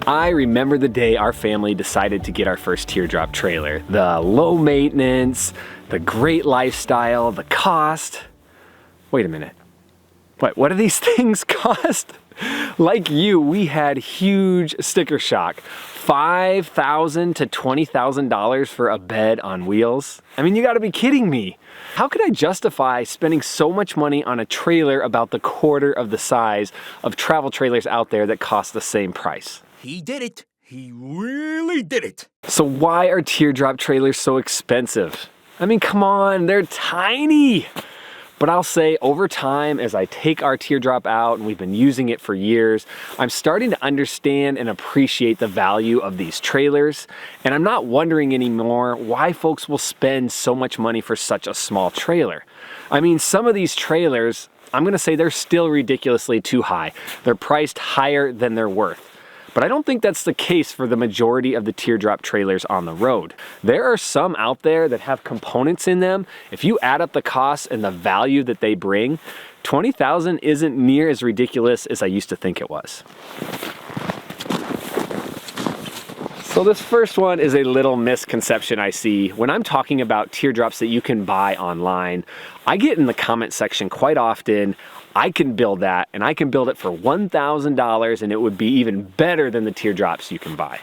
I remember the day our family decided to get our first Teardrop trailer. The low maintenance, the great lifestyle, the cost. Wait a minute. What do these things cost? Like you, we had huge sticker shock. $5,000 to $20,000 for a bed on wheels? I mean, you gotta be kidding me. How could I justify spending so much money on a trailer about the quarter of the size of travel trailers out there that cost the same price? He did it. He really did it. So why are Teardrop trailers so expensive? I mean, come on, they're tiny. But I'll say over time, as I take our Teardrop out, and we've been using it for years, I'm starting to understand and appreciate the value of these trailers. And I'm not wondering anymore why folks will spend so much money for such a small trailer. I mean, some of these trailers, I'm gonna say they're still ridiculously too high. They're priced higher than they're worth. But I don't think that's the case for the majority of the Teardrop trailers on the road. There are some out there that have components in them. If you add up the costs and the value that they bring, $20,000 isn't near as ridiculous as I used to think it was. So this first one is a little misconception I see. When I'm talking about Teardrops that you can buy online, I get in the comment section quite often, I can build that, and I can build it for $1,000 and it would be even better than the Teardrops you can buy.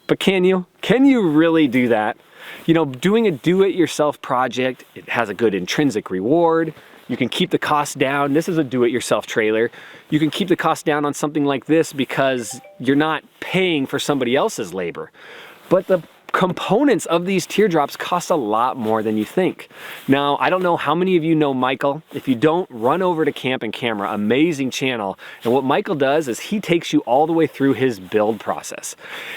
But can you? Can you really do that? You know, doing a do-it-yourself project, it has a good intrinsic reward. You can keep the cost down. This is a do-it-yourself trailer. You can keep the cost down on something like this because you're not paying for somebody else's labor. But the components of these Teardrops cost a lot more than you think. Now, I don't know how many of you know Michael. If you don't, run over to Camp and Camera, amazing channel. And what Michael does is he takes you all the way through his build process.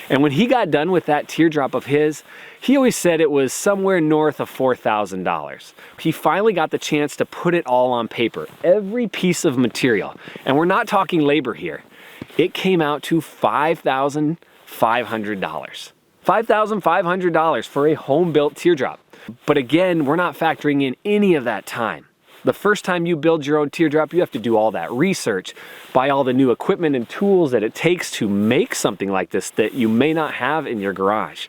And when he got done with that Teardrop of his, he always said it was somewhere north of $4,000. He finally got the chance to put it all on paper, every piece of material. And we're not talking labor here. It came out to $5,500. $5,500 for a home-built Teardrop. But again, we're not factoring in any of that time. The first time you build your own Teardrop, you have to do all that research, buy all the new equipment and tools that it takes to make something like this that you may not have in your garage.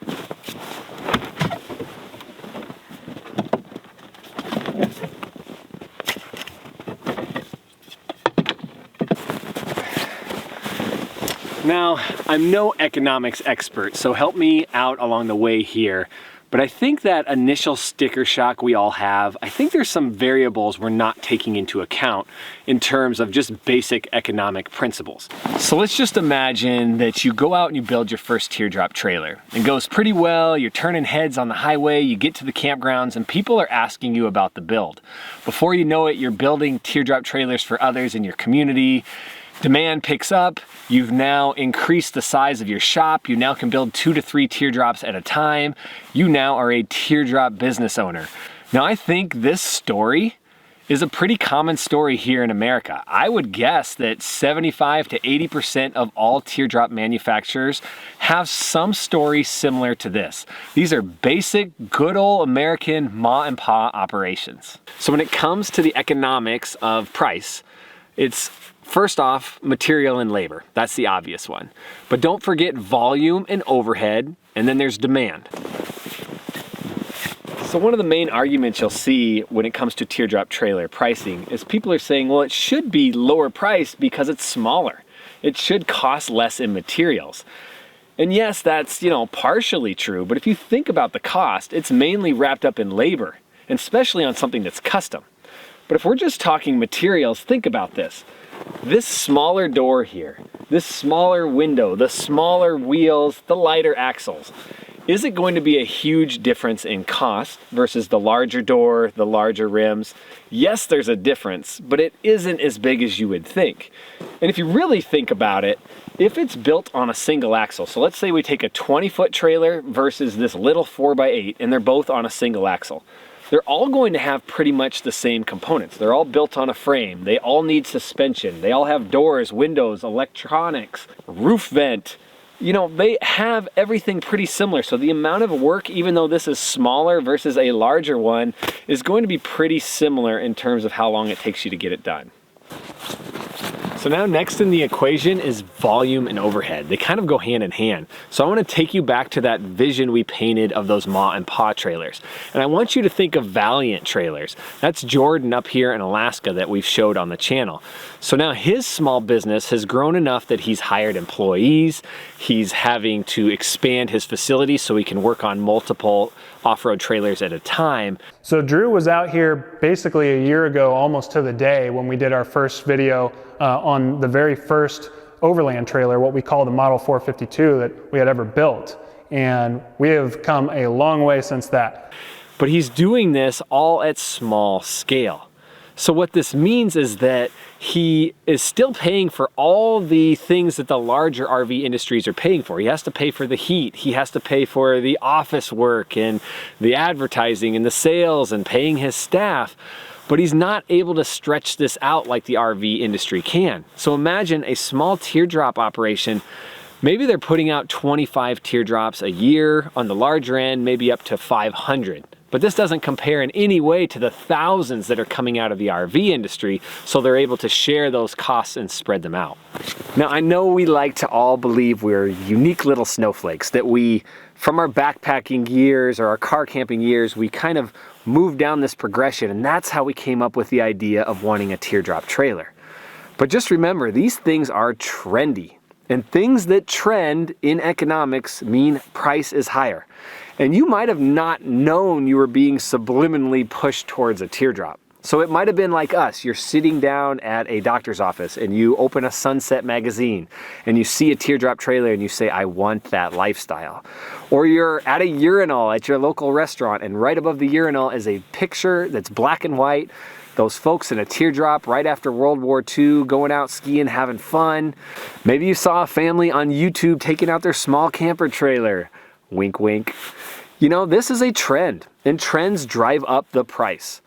Now, I'm no economics expert, so help me out along the way here. But I think that initial sticker shock we all have, I think there's some variables we're not taking into account in terms of just basic economic principles. So let's just imagine that you go out and you build your first Teardrop trailer. It goes pretty well, you're turning heads on the highway, you get to the campgrounds, and people are asking you about the build. Before you know it, you're building Teardrop trailers for others in your community. Demand picks up, you've now increased the size of your shop, you now can build 2 to 3 Teardrops at a time. You now are a Teardrop business owner. Now I think this story is a pretty common story here in America. I would guess that 75 to 80% of all Teardrop manufacturers have some story similar to this. These are basic, good old American ma and pa operations. So when it comes to the economics of price, it's first off, material and labor. That's the obvious one. But don't forget volume and overhead, and then there's demand. So one of the main arguments you'll see when it comes to Teardrop trailer pricing is people are saying, well, it should be lower priced because it's smaller. It should cost less in materials. And yes, that's, partially true, but if you think about the cost, it's mainly wrapped up in labor, and especially on something that's custom. But if we're just talking materials, think about this. This smaller door here, this smaller window, the smaller wheels, the lighter axles, is it going to be a huge difference in cost versus the larger door, the larger rims? Yes, there's a difference, but it isn't as big as you would think. And if you really think about it, if it's built on a single axle, so let's say we take a 20-foot trailer versus this little 4x8, and they're both on a single axle. They're all going to have pretty much the same components. They're all built on a frame. They all need suspension. They all have doors, windows, electronics, roof vent. They have everything pretty similar. So the amount of work, even though this is smaller versus a larger one, is going to be pretty similar in terms of how long it takes you to get it done. So So now next in the equation is volume and overhead. They kind of go hand in hand. So I want to take you back to that vision we painted of those ma and pa trailers. And I want you to think of Valiant trailers. That's Jordan up here in Alaska that we've showed on the channel. So now his small business has grown enough that he's hired employees. He's having to expand his facility so he can work on multiple off-road trailers at a time. So Drew was out here basically a year ago, almost to the day, when we did our first video on the very first overland trailer, what we call the Model 452 that we had ever built. And we have come a long way since that. But he's doing this all at small scale. So what this means is that he is still paying for all the things that the larger RV industries are paying for. He has to pay for the heat, he has to pay for the office work and the advertising and the sales and paying his staff. But he's not able to stretch this out like the RV industry can. So imagine a small teardrop operation. Maybe they're putting out 25 teardrops a year, on the larger end, maybe up to 500. But this doesn't compare in any way to the thousands that are coming out of the RV industry, so they're able to share those costs and spread them out. Now, I know we like to all believe we're unique little snowflakes, that we, from our backpacking years or our car camping years, we kind of moved down this progression, and that's how we came up with the idea of wanting a teardrop trailer. But just remember, these things are trendy. And things that trend in economics mean price is higher. And you might have not known you were being subliminally pushed towards a teardrop. So it might have been like us. You're sitting down at a doctor's office and you open a Sunset magazine and you see a teardrop trailer and you say, I want that lifestyle. Or you're at a urinal at your local restaurant and right above the urinal is a picture that's black and white. Those folks in a teardrop right after World War II, going out skiing, having fun. Maybe you saw a family on YouTube taking out their small camper trailer. Wink, wink. You know, this is a trend, and trends drive up the price.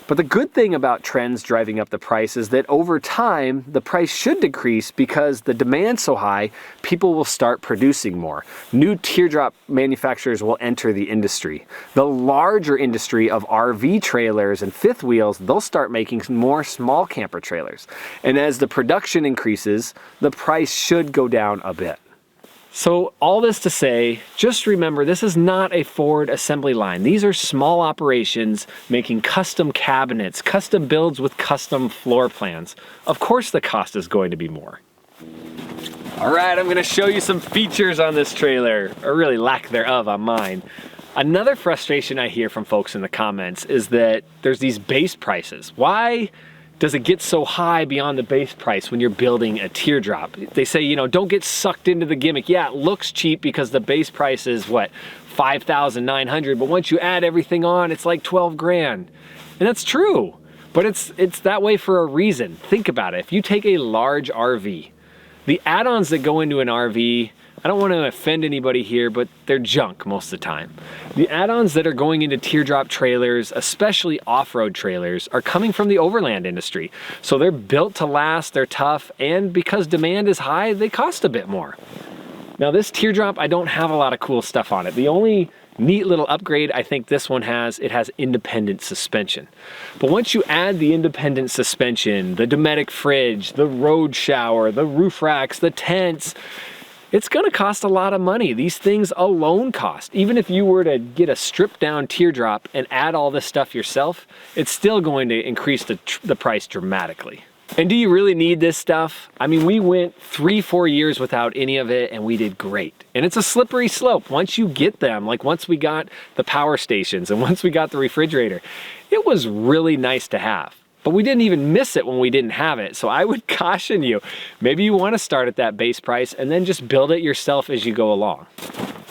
But the good thing about trends driving up the price is that over time, the price should decrease because the demand's so high, people will start producing more. New teardrop manufacturers will enter the industry. The larger industry of RV trailers and fifth wheels, they'll start making more small camper trailers. And as the production increases, the price should go down a bit. So all this to say, just remember this is not a Ford assembly line. These are small operations making custom cabinets, custom builds with custom floor plans. Of course the cost is going to be more. All right, I'm gonna show you some features on this trailer, or really lack thereof on mine. Another frustration I hear from folks in the comments is that there's these base prices. Why does it get so high beyond the base price when you're building a teardrop? They say, you know, don't get sucked into the gimmick. Yeah, it looks cheap because the base price is what, $5,900, but once you add everything on, it's like 12 grand. And that's true, but it's that way for a reason. Think about it. If you take a large RV, the add-ons that go into an RV, I don't want to offend anybody here, but they're junk most of the time. The add-ons that are going into teardrop trailers, especially off-road trailers, are coming from the overland industry. So they're built to last, they're tough, and because demand is high, they cost a bit more. Now this teardrop, I don't have a lot of cool stuff on it. The only neat little upgrade I think this one has, it has independent suspension. But once you add the independent suspension, the Dometic fridge, the road shower, the roof racks, the tents, it's gonna cost a lot of money. These things alone cost. Even if you were to get a stripped down teardrop and add all this stuff yourself, it's still going to increase the price dramatically. And do you really need this stuff? I mean, we went 3-4 years without any of it and we did great. And it's a slippery slope. Once you get them, like once we got the power stations and once we got the refrigerator, it was really nice to have. But we didn't even miss it when we didn't have it. So I would caution you, maybe you want to start at that base price and then just build it yourself as you go along.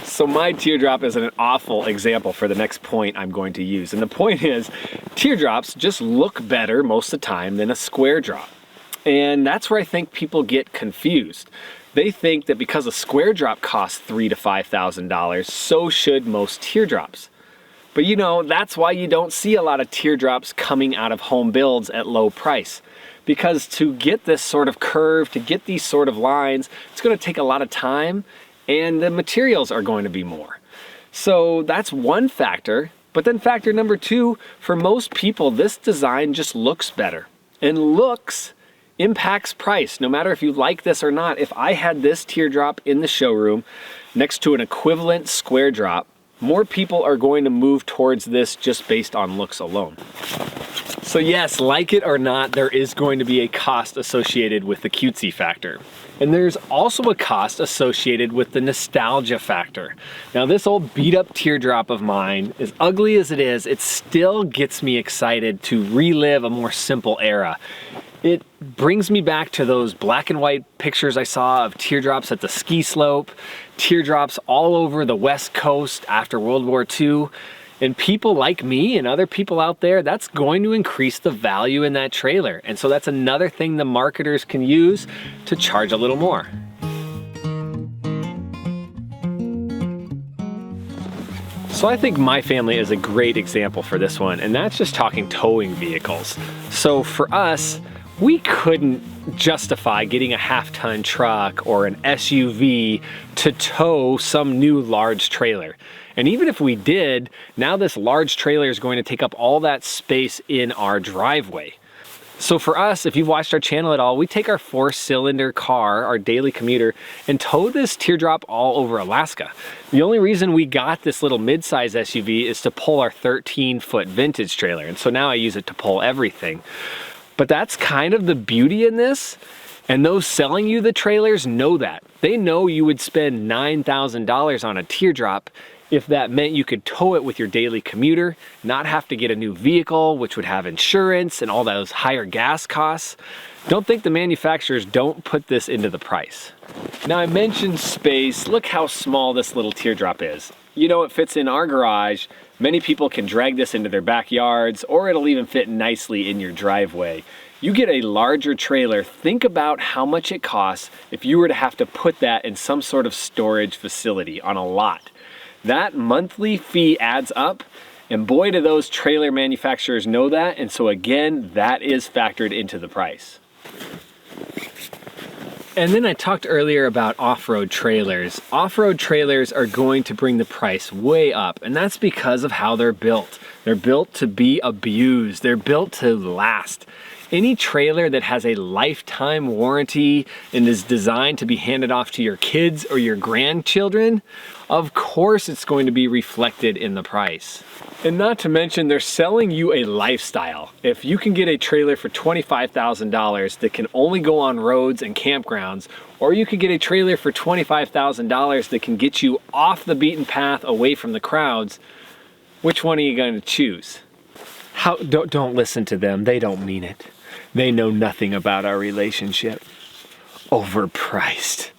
So my teardrop is an awful example for the next point I'm going to use. And the point is, teardrops just look better most of the time than a square drop. And that's where I think people get confused. They think that because a square drop costs $3,000 to $5,000, so should most teardrops. But you know, that's why you don't see a lot of teardrops coming out of home builds at low price. Because to get this sort of curve, to get these sort of lines, it's going to take a lot of time and the materials are going to be more. So that's one factor. But then factor number two, for most people, this design just looks better. And looks impacts price. No matter if you like this or not, if I had this teardrop in the showroom next to an equivalent square drop, more people are going to move towards this just based on looks alone. So yes, like it or not, there is going to be a cost associated with the cutesy factor. And there's also a cost associated with the nostalgia factor. Now this old beat up teardrop of mine, as ugly as it is, it still gets me excited to relive a more simple era. It brings me back to those black and white pictures I saw of teardrops at the ski slope, teardrops all over the West Coast after World War II. And people like me and other people out there, that's going to increase the value in that trailer. And so that's another thing the marketers can use to charge a little more. So I think my family is a great example for this one, and that's just talking towing vehicles. So for us, we couldn't justify getting a half-ton truck or an SUV to tow some new large trailer. And even if we did, now this large trailer is going to take up all that space in our driveway. So for us, if you've watched our channel at all, we take our 4-cylinder car, our daily commuter, and tow this teardrop all over Alaska. The only reason we got this little mid-size SUV is to pull our 13-foot vintage trailer. And so now I use it to pull everything. But that's kind of the beauty in this. And those selling you the trailers know that. They know you would spend $9,000 on a teardrop if that meant you could tow it with your daily commuter, not have to get a new vehicle, which would have insurance and all those higher gas costs. Don't think the manufacturers don't put this into the price. Now I mentioned space. Look how small this little teardrop is. You know, it fits in our garage. Many people can drag this into their backyards, or it'll even fit nicely in your driveway. You get a larger trailer, think about how much it costs if you were to have to put that in some sort of storage facility on a lot. That monthly fee adds up, and boy do those trailer manufacturers know that, and so again, that is factored into the price. And then I talked earlier about off-road trailers. Off-road trailers are going to bring the price way up, and that's because of how they're built. They're built to be abused. They're built to last. Any trailer that has a lifetime warranty and is designed to be handed off to your kids or your grandchildren, of course it's going to be reflected in the price. And not to mention, they're selling you a lifestyle. If you can get a trailer for $25,000 that can only go on roads and campgrounds, or you could get a trailer for $25,000 that can get you off the beaten path away from the crowds, which one are you going to choose? Don't listen to them, they don't mean it. They know nothing about our relationship. Overpriced.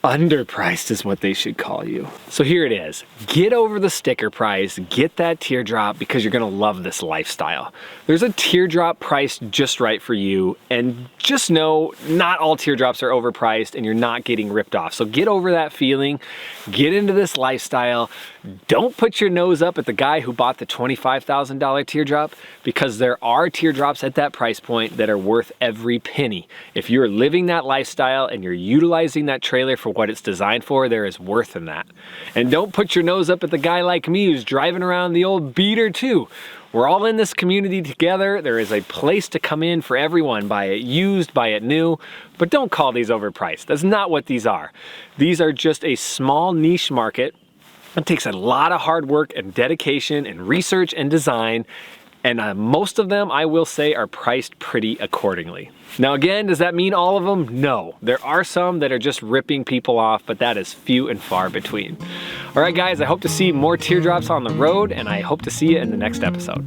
Underpriced is what they should call you. So here it is. Get over the sticker price, get that teardrop, because you're gonna love this lifestyle. There's a teardrop priced just right for you, and just know not all teardrops are overpriced and you're not getting ripped off. So get over that feeling, get into this lifestyle. Don't put your nose up at the guy who bought the $25,000 teardrop, because there are teardrops at that price point that are worth every penny. If you're living that lifestyle and you're utilizing that trailer for what it's designed for, there is worth in that. And don't put your nose up at the guy like me who's driving around the old beater too. We're all in this community together. There is a place to come in for everyone. Buy it used, buy it new, but don't call these overpriced. That's not what these are. These are just a small niche market. It takes a lot of hard work and dedication and research and design, and most of them, I will say, are priced pretty accordingly. Now again, does that mean all of them? No. There are some that are just ripping people off, but that is few and far between. All right, guys, I hope to see more teardrops on the road, and I hope to see you in the next episode.